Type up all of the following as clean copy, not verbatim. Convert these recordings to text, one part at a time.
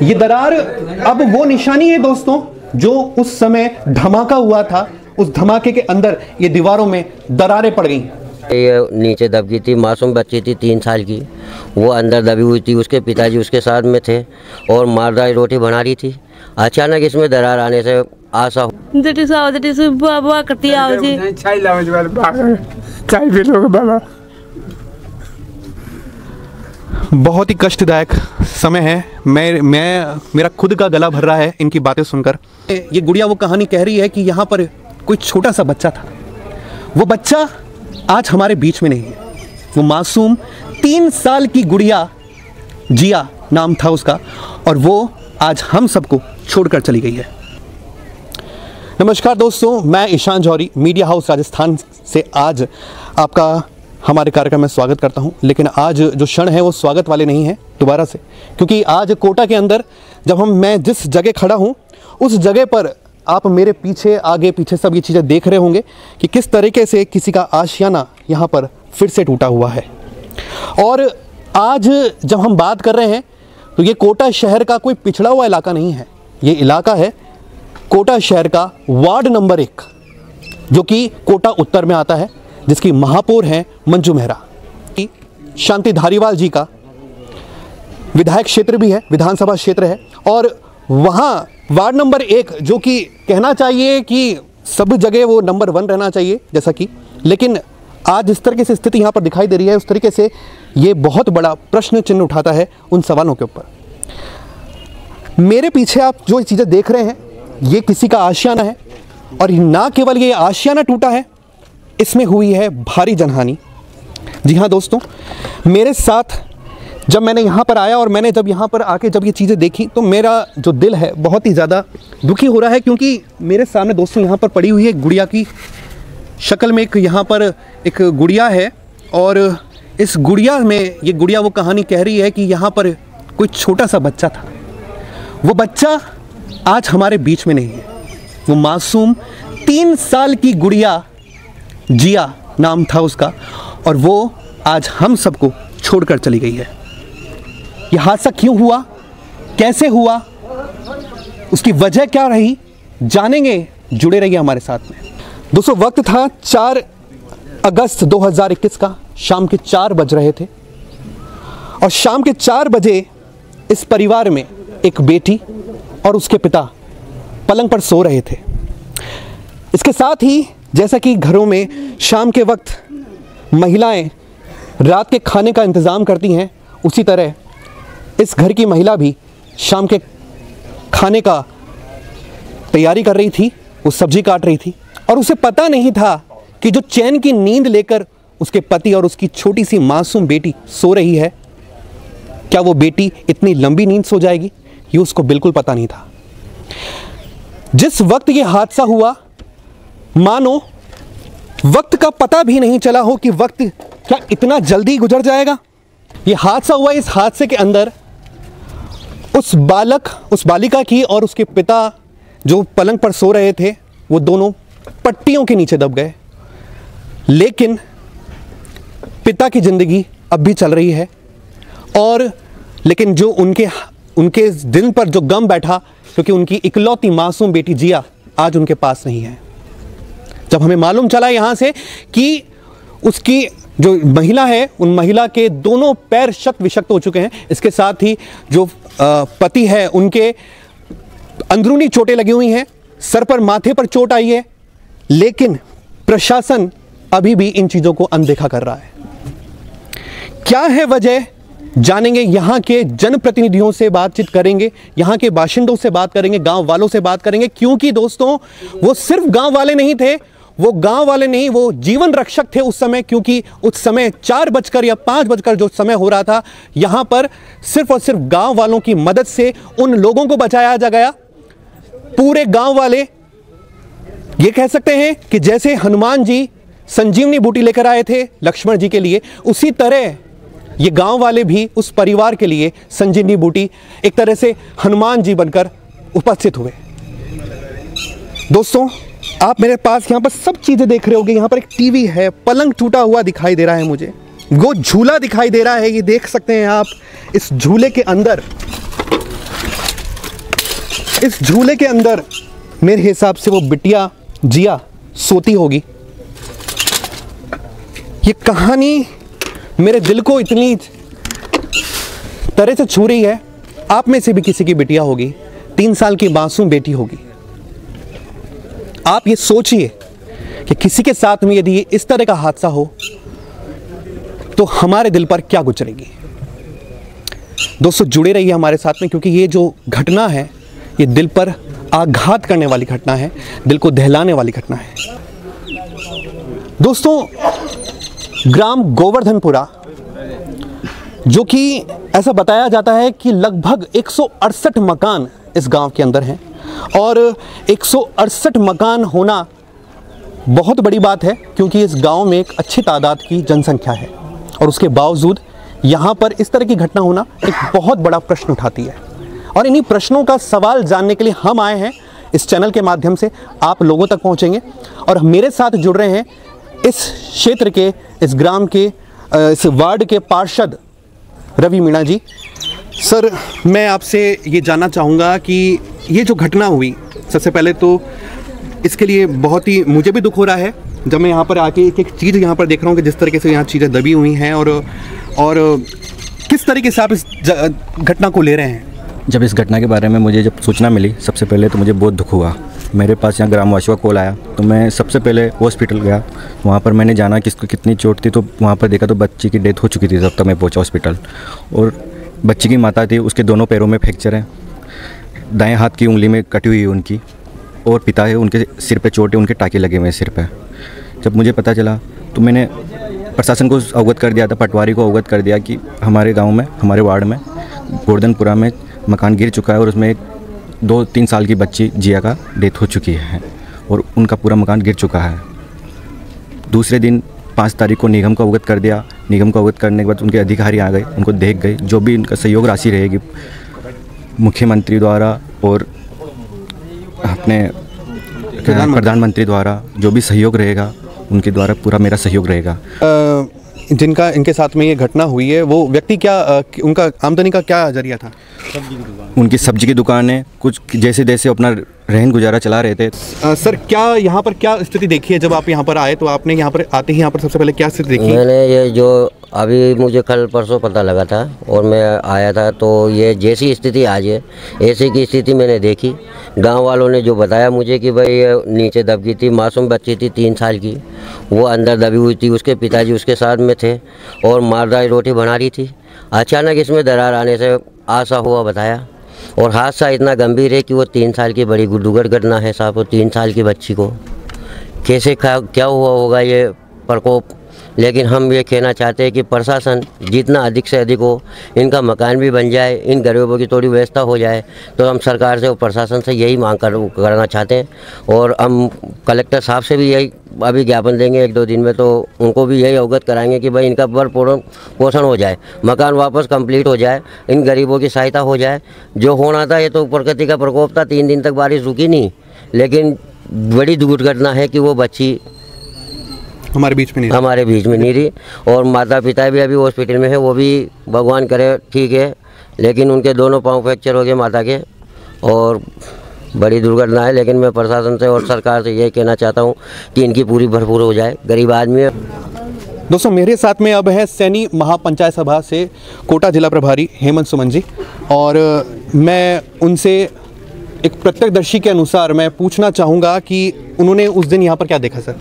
ये दरार अब वो निशानी है दोस्तों जो उस समय धमाका हुआ था, उस धमाके के अंदर ये दीवारों में दरारें पड़ गई। ये नीचे दब गई थी, मासूम बच्ची थी 3 साल की, वो अंदर दबी हुई थी। उसके पिताजी उसके साथ में थे और मारदारी रोटी बना रही थी। अचानक इसमें दरार आने से आशा करती बहुत ही कष्टदायक समय है। मेरा खुद का गला भर रहा है इनकी बातें सुनकर। ये गुड़िया वो कहानी कह रही है कि यहाँ पर कोई छोटा सा बच्चा था, वो बच्चा आज हमारे बीच में नहीं है। वो मासूम 3 साल की गुड़िया, जिया नाम था उसका, और वो आज हम सबको छोड़कर चली गई है। नमस्कार दोस्तों, मैं ईशान जौहरी मीडिया हाउस राजस्थान से आज आपका हमारे कार्यक्रम में स्वागत करता हूं। लेकिन आज जो क्षण है वो स्वागत वाले नहीं हैं दोबारा से, क्योंकि आज कोटा के अंदर जब मैं जिस जगह खड़ा हूं उस जगह पर आप मेरे पीछे आगे पीछे सब ये चीज़ें देख रहे होंगे कि किस तरीके से किसी का आशियाना यहाँ पर फिर से टूटा हुआ है। और आज जब हम बात कर रहे हैं तो ये कोटा शहर का कोई पिछड़ा हुआ इलाका नहीं है। ये इलाका है कोटा शहर का वार्ड नंबर 1, जो कि कोटा उत्तर में आता है, जिसकी महापौर हैं मंजू मेहरा। शांति धारीवाल जी का विधायक क्षेत्र भी है, विधानसभा क्षेत्र है, और वहाँ वार्ड नंबर 1 जो कि कहना चाहिए कि सब जगह वो नंबर 1 रहना चाहिए जैसा कि, लेकिन आज जिस तरीके से स्थिति यहाँ पर दिखाई दे रही है उस तरीके से ये बहुत बड़ा प्रश्न चिन्ह उठाता है उन सवालों के ऊपर। मेरे पीछे आप जो चीज़ें देख रहे हैं ये किसी का आशियाना है, और ना केवल ये आशियाना टूटा है, इसमें हुई है भारी जनहानि। जी हाँ दोस्तों, मेरे साथ जब मैंने यहाँ पर आया और मैंने जब यहाँ पर आके जब ये चीज़ें देखी तो मेरा जो दिल है बहुत ही ज़्यादा दुखी हो रहा है, क्योंकि मेरे सामने दोस्तों यहाँ पर पड़ी हुई है गुड़िया की शक्ल में। यहाँ पर एक गुड़िया है, और इस गुड़िया में ये गुड़िया वो कहानी कह रही है कि यहाँ पर कोई छोटा सा बच्चा था। वो बच्चा आज हमारे बीच में नहीं है। वो मासूम 3 साल की गुड़िया, जिया नाम था उसका, और वो आज हम सबको छोड़कर चली गई है। यह हादसा क्यों हुआ, कैसे हुआ, उसकी वजह क्या रही, जानेंगे, जुड़े रहिए हमारे साथ में। दोस्तों वक्त था 4 अगस्त 2021 का, शाम के 4 बज रहे थे, और शाम के 4 बजे इस परिवार में एक बेटी और उसके पिता पलंग पर सो रहे थे। इसके साथ ही जैसा कि घरों में शाम के वक्त महिलाएं रात के खाने का इंतज़ाम करती हैं, उसी तरह इस घर की महिला भी शाम के खाने का तैयारी कर रही थी। वो सब्जी काट रही थी, और उसे पता नहीं था कि जो चैन की नींद लेकर उसके पति और उसकी छोटी सी मासूम बेटी सो रही है, क्या वो बेटी इतनी लंबी नींद सो जाएगी, ये उसको बिल्कुल पता नहीं था। जिस वक्त ये हादसा हुआ, मानो वक्त का पता भी नहीं चला हो कि वक्त क्या इतना जल्दी गुजर जाएगा। ये हादसा हुआ, इस हादसे के अंदर उस बालिका की और उसके पिता जो पलंग पर सो रहे थे, वो दोनों पट्टियों के नीचे दब गए। लेकिन पिता की ज़िंदगी अब भी चल रही है, और लेकिन जो उनके दिल पर जो गम बैठा, क्योंकि उनकी इकलौती मासूम बेटी जिया आज उनके पास नहीं है। जब हमें मालूम चला यहाँ से कि उसकी जो महिला है, उन महिला के दोनों पैर शक्त विशक्त हो चुके हैं, इसके साथ ही जो पति है उनके अंदरूनी चोटें लगी हुई हैं, सर पर माथे पर चोट आई है, लेकिन प्रशासन अभी भी इन चीज़ों को अनदेखा कर रहा है। क्या है वजह, जानेंगे। यहाँ के जनप्रतिनिधियों से बातचीत करेंगे, यहाँ के बाशिंदों से बात करेंगे, गांव वालों से बात करेंगे, क्योंकि दोस्तों वो सिर्फ गांव वाले नहीं थे, वो जीवन रक्षक थे उस समय, क्योंकि उस समय 4 बजकर या 5 बजकर जो समय हो रहा था, यहाँ पर सिर्फ और सिर्फ गांव वालों की मदद से उन लोगों को बचाया जा गया। पूरे गांव वाले ये कह सकते हैं कि जैसे हनुमान जी संजीवनी बूटी लेकर आए थे लक्ष्मण जी के लिए, उसी तरह ये गांव वाले भी उस परिवार के लिए संजीवनी बूटी एक तरह से हनुमान जी बनकर उपस्थित हुए। दोस्तों आप मेरे पास यहाँ पर सब चीज़ें देख रहे होंगे। यहाँ पर एक टीवी है, पलंग टूटा हुआ दिखाई दे रहा है मुझे, वो झूला दिखाई दे रहा है, ये देख सकते हैं आप। इस झूले के अंदर इस झूले के अंदर मेरे हिसाब से वो बिटिया जिया सोती होगी। ये कहानी मेरे दिल को इतनी तरह से छू रही है। आप में से भी किसी की बिटिया होगी, 3 साल की मासूम बेटी होगी। आप ये सोचिए कि किसी के साथ में यदि इस तरह का हादसा हो तो हमारे दिल पर क्या गुजरेगी। दोस्तों जुड़े रहिए हमारे साथ में, क्योंकि ये जो घटना है ये दिल पर आघात करने वाली घटना है, दिल को दहलाने वाली घटना है। दोस्तों ग्राम गोवर्धनपुरा, जो कि ऐसा बताया जाता है कि लगभग 168 मकान इस गांव के अंदर हैं और 168 मकान होना बहुत बड़ी बात है, क्योंकि इस गांव में एक अच्छी तादाद की जनसंख्या है और उसके बावजूद यहां पर इस तरह की घटना होना एक बहुत बड़ा प्रश्न उठाती है। और इन्हीं प्रश्नों का सवाल जानने के लिए हम आए हैं इस चैनल के माध्यम से, आप लोगों तक पहुंचेंगे और मेरे साथ जुड़ रहे हैं इस क्षेत्र के, इस ग्राम के, इस वार्ड के पार्षद रवि मीणा जी। सर मैं आपसे ये जानना चाहूँगा कि ये जो घटना हुई, सबसे पहले तो इसके लिए बहुत ही मुझे भी दुख हो रहा है जब मैं यहाँ पर आके एक एक चीज़ यहाँ पर देख रहा हूँ कि जिस तरीके से यहाँ चीज़ें दबी हुई हैं और किस तरीके से आप इस घटना को ले रहे हैं। जब इस घटना के बारे में मुझे जब सूचना मिली, सबसे पहले तो मुझे बहुत दुख हुआ। मेरे पास यहाँ ग्रामवासियों का कॉल आया तो मैं सबसे पहले हॉस्पिटल गया। वहाँ पर मैंने जाना किसको कितनी चोट थी, तो वहाँ पर देखा तो बच्ची की डेथ हो चुकी थी तब तक मैं पहुँचा हॉस्पिटल। और बच्ची की माता थी, उसके दोनों पैरों में फ्रैक्चर है, दाएं हाथ की उंगली में कटी हुई है उनकी, और पिता है उनके सिर पे चोट है, उनके टाँके लगे हुए हैं सिर पे। जब मुझे पता चला तो मैंने प्रशासन को अवगत कर दिया था, पटवारी को अवगत कर दिया कि हमारे गाँव में, हमारे वार्ड में गोवर्धनपुरा में मकान गिर चुका है और उसमें 2-3 साल की बच्ची जिया का डेथ हो चुकी है और उनका पूरा मकान गिर चुका है। दूसरे दिन 5 तारीख को निगम को अवगत कर दिया। निगम को अवगत करने के बाद उनके अधिकारी आ गए, उनको देख गए। जो भी उनका सहयोग राशि रहेगी मुख्यमंत्री द्वारा और अपने प्रधानमंत्री द्वारा जो भी सहयोग रहेगा उनके द्वारा पूरा मेरा सहयोग रहेगा। जिनका इनके साथ में ये घटना हुई है वो व्यक्ति क्या, उनका आमदनी का क्या जरिया था? उनकी सब्जी की दुकान है, कुछ जैसे जैसे अपना रहन गुजारा चला रहे थे। सर क्या यहाँ पर क्या स्थिति देखी है जब आप यहाँ पर आए, तो आपने यहाँ पर आते ही यहाँ पर सबसे पहले क्या स्थिति देखी? मैंने ये जो अभी मुझे कल परसों पता लगा था और मैं आया था, तो ये जैसी स्थिति आज है ऐसी की स्थिति मैंने देखी। गांव वालों ने जो बताया मुझे कि भाई ये नीचे दब गई थी, मासूम बच्ची थी 3 साल की, वो अंदर दबी हुई थी, उसके पिताजी उसके साथ में थे और मारदार रोटी बना रही थी। अचानक इसमें दरार आने से आशा हुआ बताया, और हादसा इतना गंभीर है कि वो 3 साल की बड़ी दुर्घटना घटना है साहब। वो 3 साल की बच्ची को कैसे क्या हुआ होगा ये प्रकोप। लेकिन हम ये कहना चाहते हैं कि प्रशासन जितना अधिक से अधिक हो, इनका मकान भी बन जाए, इन गरीबों की थोड़ी व्यवस्था हो जाए, तो हम सरकार से और प्रशासन से यही मांग करना चाहते हैं। और हम कलेक्टर साहब से भी यही अभी ज्ञापन देंगे 1-2 दिन में, तो उनको भी यही अवगत कराएंगे कि भाई इनका भरण पोषण हो जाए, मकान वापस कंप्लीट हो जाए, इन गरीबों की सहायता हो जाए। जो होना था ये तो प्रकृति का प्रकोप था, 3 दिन तक बारिश रुकी नहीं, लेकिन बड़ी दुर्घटना है कि वो बच्ची हमारे बीच में नहीं रही। और माता पिता भी अभी हॉस्पिटल में है, वो भी भगवान करे ठीक है, लेकिन उनके दोनों पाँव फ्रैक्चर हो गए माता के, और बड़ी दुर्घटना है। लेकिन मैं प्रशासन से और सरकार से यही कहना चाहता हूँ कि इनकी पूरी भरपूर हो जाए, गरीब आदमी है। दोस्तों मेरे साथ में अब है सैनी महापंचायत सभा से कोटा जिला प्रभारी हेमंत सुमन जी, और मैं उनसे एक प्रत्यक्षदर्शी के अनुसार मैं पूछना चाहूँगा कि उन्होंने उस दिन यहाँ पर क्या देखा।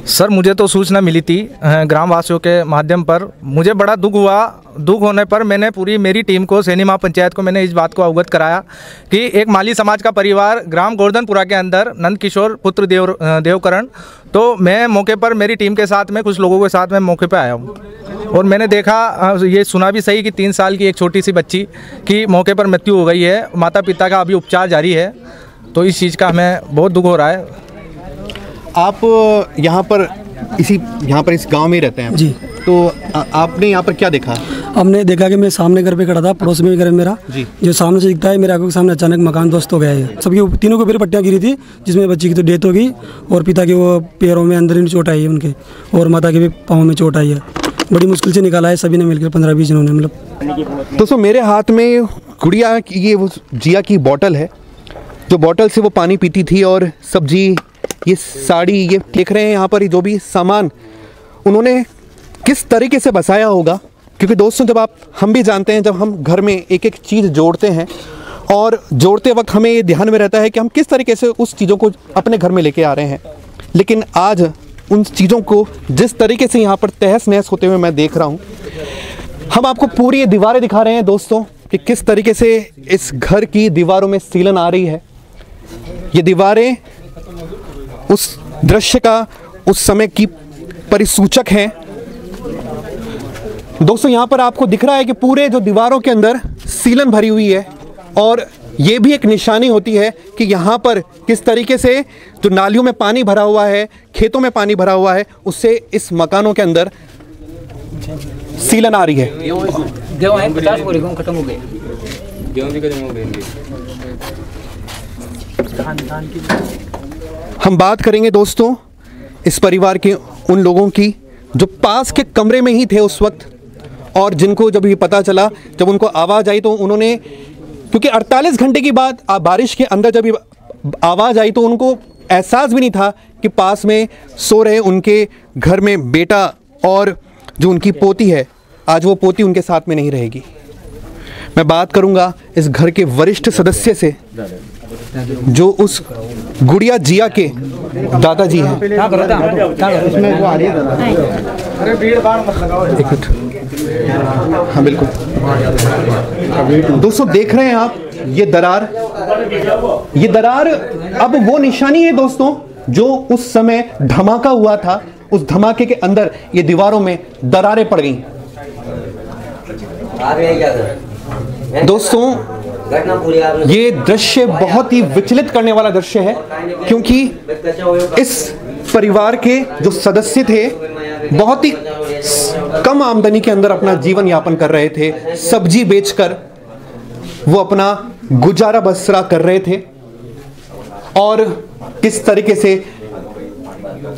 सर मुझे तो सूचना मिली थी ग्रामवासियों के माध्यम पर, मुझे बड़ा दुख हुआ। दुख होने पर मैंने पूरी मेरी टीम को, सैनी महापंचायत को मैंने इस बात को अवगत कराया कि एक माली समाज का परिवार ग्राम गोवर्धनपुरा के अंदर नंद किशोर पुत्र देवकरण, तो मैं मौके पर मेरी टीम के साथ में कुछ लोगों के साथ में मौके पर आया हूँ और मैंने देखा, ये सुना भी सही कि 3 साल की एक छोटी सी बच्ची की मौके पर मृत्यु हो गई है। माता पिता का अभी उपचार जारी है, तो इस चीज़ का हमें बहुत दुख हो रहा है। आप यहाँ पर इस गांव में ही रहते हैं जी, तो आपने यहाँ पर क्या देखा? हमने देखा कि मैं सामने घर पे खड़ा था, पड़ोस में भी घर मेरा जी, जो सामने से दिखता है मेरे आंखों के सामने अचानक मकान ध्वस्त हो गया है। सबकी तीनों के ऊपर पट्टियाँ गिरी थी, जिसमें बच्ची की तो डेथ हो गई और पिता के वो पैरों में अंदर ही चोट आई है उनके, और माता के भी पाँव में चोट आई है। बड़ी मुश्किल से निकाला है सभी ने मिलकर, 15-20 जनों ने। मतलब दोस्तों मेरे हाथ में गुड़िया की ये वो जिया की बॉटल है, जो बॉटल से वो पानी पीती थी, और सब्जी, ये साड़ी, ये देख रहे हैं यहाँ पर जो भी सामान उन्होंने किस तरीके से बसाया होगा। क्योंकि दोस्तों जब हम भी जानते हैं, जब हम घर में एक एक चीज़ जोड़ते हैं और जोड़ते वक्त हमें ये ध्यान में रहता है कि हम किस तरीके से उस चीज़ों को अपने घर में लेके आ रहे हैं। लेकिन आज उन चीज़ों को जिस तरीके से यहाँ पर तहस नहस होते हुए मैं देख रहा हूँ, हम आपको पूरी ये दीवारें दिखा रहे हैं दोस्तों कि किस तरीके से इस घर की दीवारों में सीलन आ रही है। ये दीवारें उस दृश्य का, उस समय की परिसूचक हैं। दोस्तों यहाँ पर आपको दिख रहा है कि पूरे जो दीवारों के अंदर सीलन भरी हुई है, और ये भी एक निशानी होती है कि यहाँ पर किस तरीके से जो नालियों में पानी भरा हुआ है, खेतों में पानी भरा हुआ है, उससे इस मकानों के अंदर सीलन आ रही है। हम बात करेंगे दोस्तों इस परिवार के उन लोगों की जो पास के कमरे में ही थे उस वक्त, और जिनको जब ये पता चला, जब उनको आवाज़ आई तो उन्होंने, क्योंकि 48 घंटे की बाद बारिश के अंदर जब ये आवाज़ आई तो उनको एहसास भी नहीं था कि पास में सो रहे उनके घर में बेटा और जो उनकी पोती है, आज वो पोती उनके साथ में नहीं रहेगी। मैं बात करूंगा इस घर के वरिष्ठ सदस्य से जो उस गुड़िया जिया के दादाजी हैं। हाँ बिल्कुल दोस्तों, देख रहे हैं आप ये दरार अब वो निशानी है दोस्तों जो उस समय धमाका हुआ था। उस धमाके के अंदर ये दीवारों में दरारें पड़ गई। दोस्तों ये दृश्य बहुत ही विचलित करने वाला दृश्य है, क्योंकि इस परिवार के जो सदस्य थे बहुत ही कम आमदनी के अंदर अपना जीवन यापन कर रहे थे। सब्जी बेचकर वो अपना गुजारा बसरा कर रहे थे, और किस तरीके से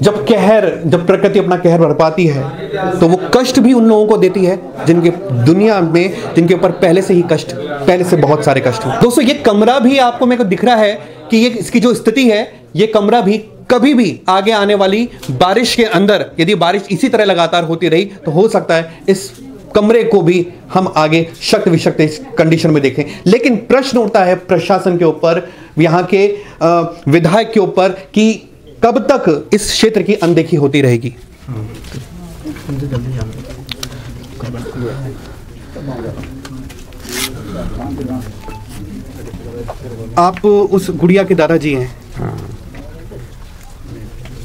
जब प्रकृति अपना कहर बरपाती है तो वो कष्ट भी उन लोगों को देती है जिनके दुनिया में, जिनके ऊपर पहले से बहुत सारे कष्ट हैं। दोस्तों ये कमरा भी आपको मेरे को दिख रहा है कि ये इसकी जो स्थिति है, ये कमरा भी कभी भी आगे आने वाली बारिश के अंदर, यदि बारिश इसी तरह लगातार होती रही तो हो सकता है इस कमरे को भी हम आगे शक्त विशक्त इस कंडीशन में देखें। लेकिन प्रश्न उठता है प्रशासन के ऊपर, यहाँ के विधायक के ऊपर कि कब तक इस क्षेत्र की अनदेखी होती रहेगी। आप उस गुड़िया के दादाजी हैं,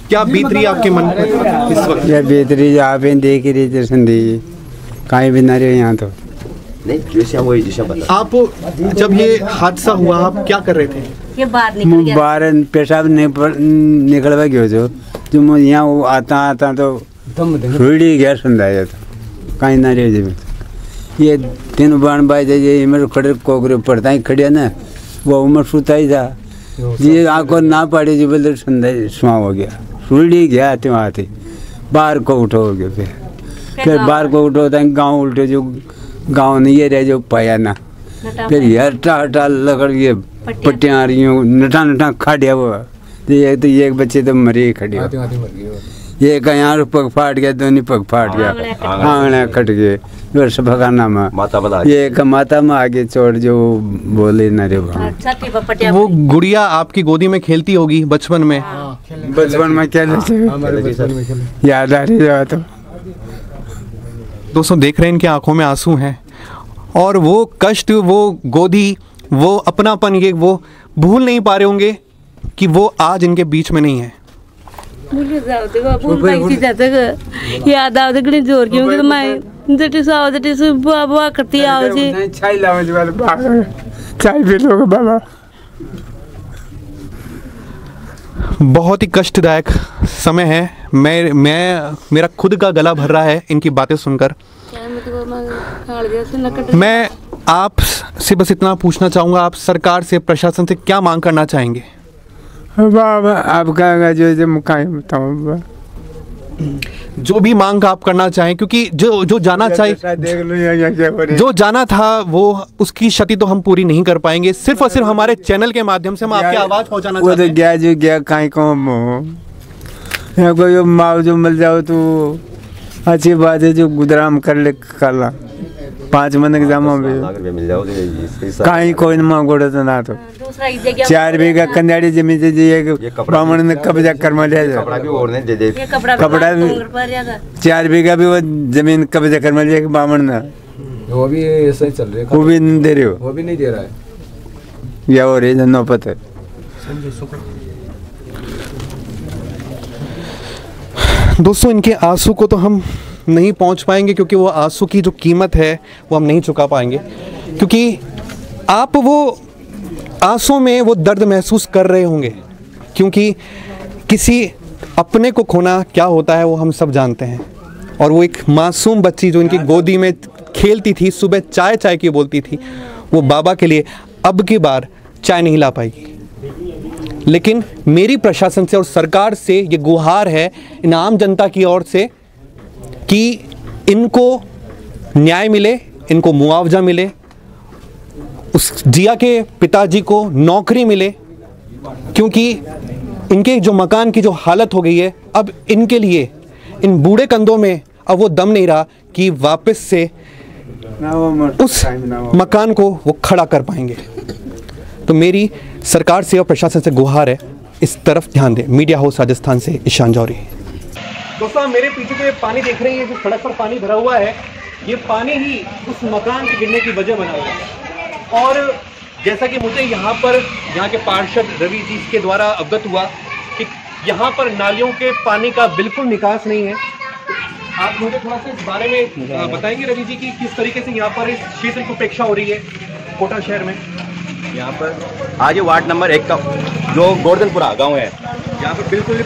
क्या बीत रही आपके मन पर इस वक्त? क्या बीत रही, आप देख रही दर्शन दी कहीं भी ना रहे यहाँ तो। आप जब ये हादसा हुआ आप क्या कर रहे थे? ये बाहर पेशाब निकलवा गयो जो मैं यहाँ आता तो रुड़ी गया सुंदा जाता कहीं ना रहे जब ये तीन बाण बाई ये मेरे खड़े कोकरे पड़ता ही खड़िया ना, वो उम्र सुता ही था जी, आंखों ना पड़े जो बोले सुंदा सुहा हो गया, रुड़ी गया आते वहाँ थे बाहर को उठो हो गया। फिर बाहर को उठो तो गाँव उल्टे जो गाँव नहीं ये रहे जो पाया ना, फिर हटा लकड़ ये पट्टियाँ आ रही हूँ, नटा खाड़िया वो तो एक बच्चे तो मरे खड़े, ये का यहाँ पग फाट गया, दोनों पग फाट गया, आंगड़े कट गए, वर्ष भगाना में ये का माता में आगे चोट जो बोले न रे वो गुड़िया आपकी गोदी में खेलती होगी बचपन में? बचपन में क्या याद आ रही है। तो दोस्तों देख रहे हैं इनकी आंखों में आंसू हैं, और वो कष्ट, वो गोदी, वो अपनापन, ये वो भूल नहीं पा रहे होंगे कि वो आज इनके बीच में नहीं है। याद आओ तो जोर क्योंकि मैं जटी से बाबा करती आओ जी चाय लाओ जी बाबा, चाय पी लो बाबा। बहुत ही कष्टदायक समय है। मेरा खुद का गला भर रहा है इनकी बातें सुनकर। मैं आप से बस इतना पूछना चाहूँगा, आप सरकार से, प्रशासन से क्या मांग करना चाहेंगे? बाबा आप कहेंगे जो मुकाई बताऊँ, जो भी मांग आप करना चाहें, क्योंकि जो जाना चाहिए, जो जाना था वो उसकी क्षति तो हम पूरी नहीं कर पाएंगे। सिर्फ और सिर्फ हमारे चैनल के माध्यम से हम आपकी आवाज पहुंचाना चाहते हैं। वो तो गया जो गया, कहीं कम हो कोई मुआवजा मिल जाओ तो अच्छी बात है। जो गुजराम कर ले कला 5 महीने के जमा भी कहीं कोई मांगोड़े तो ना तो 4 बीघा कंदाड़ी जमीन से जी ब्राह्मण ने कब्जा कर लिया कपड़ा भी 4 बीघा भी वो जमीन कब्जा कर लिया ब्राह्मण ने। वो भी ऐसा ही चल रहा है, वो भी नहीं दे रहे हो, वो भी नहीं दे रहा है या हो रही है नौबत है। दोस्तों इनके आंसू को तो हम नहीं पहुंच पाएंगे, क्योंकि वो आंसू की जो कीमत है वो हम नहीं चुका पाएंगे, क्योंकि आप वो आंसू में वो दर्द महसूस कर रहे होंगे, क्योंकि किसी अपने को खोना क्या होता है वो हम सब जानते हैं। और वो एक मासूम बच्ची जो इनकी गोदी में खेलती थी, सुबह चाय चाय की बोलती थी, वो बाबा के लिए अब की बार चाय नहीं ला पाएगी। लेकिन मेरी प्रशासन से और सरकार से ये गुहार है इन आम जनता की ओर से कि इनको न्याय मिले, इनको मुआवजा मिले, उस जिया के पिताजी को नौकरी मिले, क्योंकि इनके जो मकान की जो हालत हो गई है, अब इनके लिए इन बूढ़े कंधों में अब वो दम नहीं रहा कि वापस से उस मकान को वो खड़ा कर पाएंगे। तो मेरी सरकार से और प्रशासन से गुहार है, इस तरफ ध्यान दें। मीडिया हाउस राजस्थान से ईशान जौहरी। दोस्तों आप मेरे पीछे जो पानी देख रहे हैं, जो सड़क पर पानी भरा हुआ है, ये पानी ही उस मकान के गिरने की वजह बना हुआ है। और जैसा कि मुझे यहाँ के पार्षद रवि जी के द्वारा अवगत हुआ कि यहाँ पर नालियों के पानी का बिल्कुल निकास नहीं है। आप मुझे थोड़ा सा इस बारे में बताएंगे रवि जी की किस तरीके से यहाँ पर इस क्षेत्र की उपेक्षा हो रही है कोटा शहर में? यहाँ पर आज वार्ड नंबर 1 का जो गोवर्धनपुरा गांव है, यहाँ पर बिल्कुल भी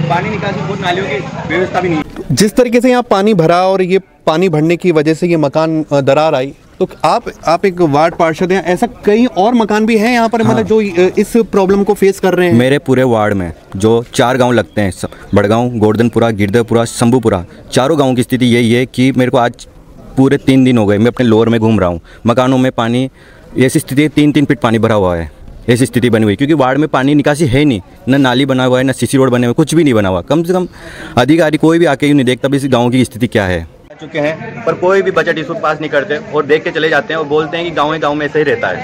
पानी निकासी बहुत नालियों की व्यवस्था भी नहीं है। जिस तरीके से यहाँ पानी भरा और ये पानी भरने की वजह से ये मकान दरार आई, तो आप एक वार्ड पार्षद हैं, ऐसा कई और मकान भी हैं यहाँ पर? हाँ। मतलब जो इस प्रॉब्लम को फेस कर रहे हैं। मेरे पूरे वार्ड में जो 4 गांव लगते हैं, बड़गांव, गोवर्धनपुरा, गिरधपुरा, शंभूपुरा, चारों गाँव की स्थिति यही है कि मेरे को आज पूरे 3 दिन हो गए मैं अपने लोअर में घूम रहा हूँ। मकानों में पानी, ऐसी स्थिति है 3-3 फीट पानी भरा हुआ है, ऐसी स्थिति बनी हुई, क्योंकि वार्ड में पानी निकासी है नहीं, न नाली बना हुआ है, न सीसी रोड बने हुए, कुछ भी नहीं बना हुआ। कम से कम अधिकारी कोई भी आके यूँ नहीं देखता भी इस गाँव की स्थिति क्या है। चुके हैं पर कोई भी बजट इस वक्त पास नहीं करते और देख के चले जाते हैं और बोलते हैं कि गाँव में ऐसे ही रहता है।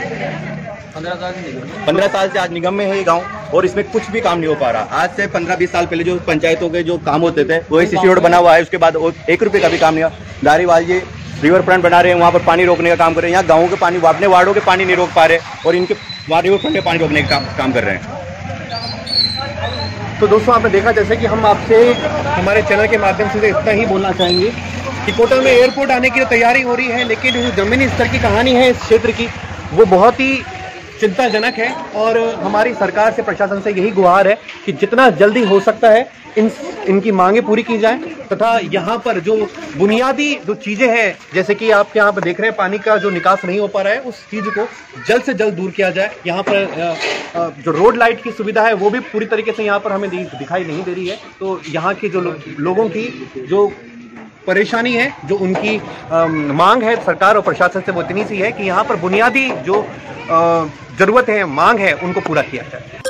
15 साल से आज निगम में है ये गांव और इसमें कुछ भी काम नहीं हो पा रहा। आज से 15-20 साल पहले जो पंचायतों के जो काम होते थे वही सीसी रोड बना हुआ है, उसके बाद 1 रुपये का भी काम नहीं हुआ। दारीवाल जी रिवर फ्रंट बना रहे हैं, वहाँ पर पानी रोकने का काम कर रहे हैं। यहाँ गाँव के पानी, अपने वार्डों के पानी नहीं रोक पा रहे और इनके वहाँ रिवर फ्रंट में पानी रोकने का काम कर रहे हैं। तो दोस्तों आपने देखा, जैसे कि हम आपसे हमारे चैनल के माध्यम से इतना ही बोलना चाहेंगे कि कोटा में एयरपोर्ट आने की तैयारी हो रही है, लेकिन जो जमीनी स्तर की कहानी है इस क्षेत्र की वो बहुत ही चिंताजनक है। और हमारी सरकार से, प्रशासन से यही गुहार है कि जितना जल्दी हो सकता है इनकी मांगे पूरी की जाए, तथा यहाँ पर जो बुनियादी जो चीज़ें हैं, जैसे कि आप यहाँ पर देख रहे हैं पानी का जो निकास नहीं हो पा रहा है, उस चीज़ को जल्द से जल्द दूर किया जाए। यहाँ पर जो रोड लाइट की सुविधा है वो भी पूरी तरीके से यहाँ पर हमें दिखाई नहीं दे रही है। तो यहाँ के जो लोगों की जो परेशानी है, जो उनकी मांग है सरकार और प्रशासन से, वो इतनी सी है कि यहाँ पर बुनियादी जो ज़रूरत है, मांग है, उनको पूरा किया जाए।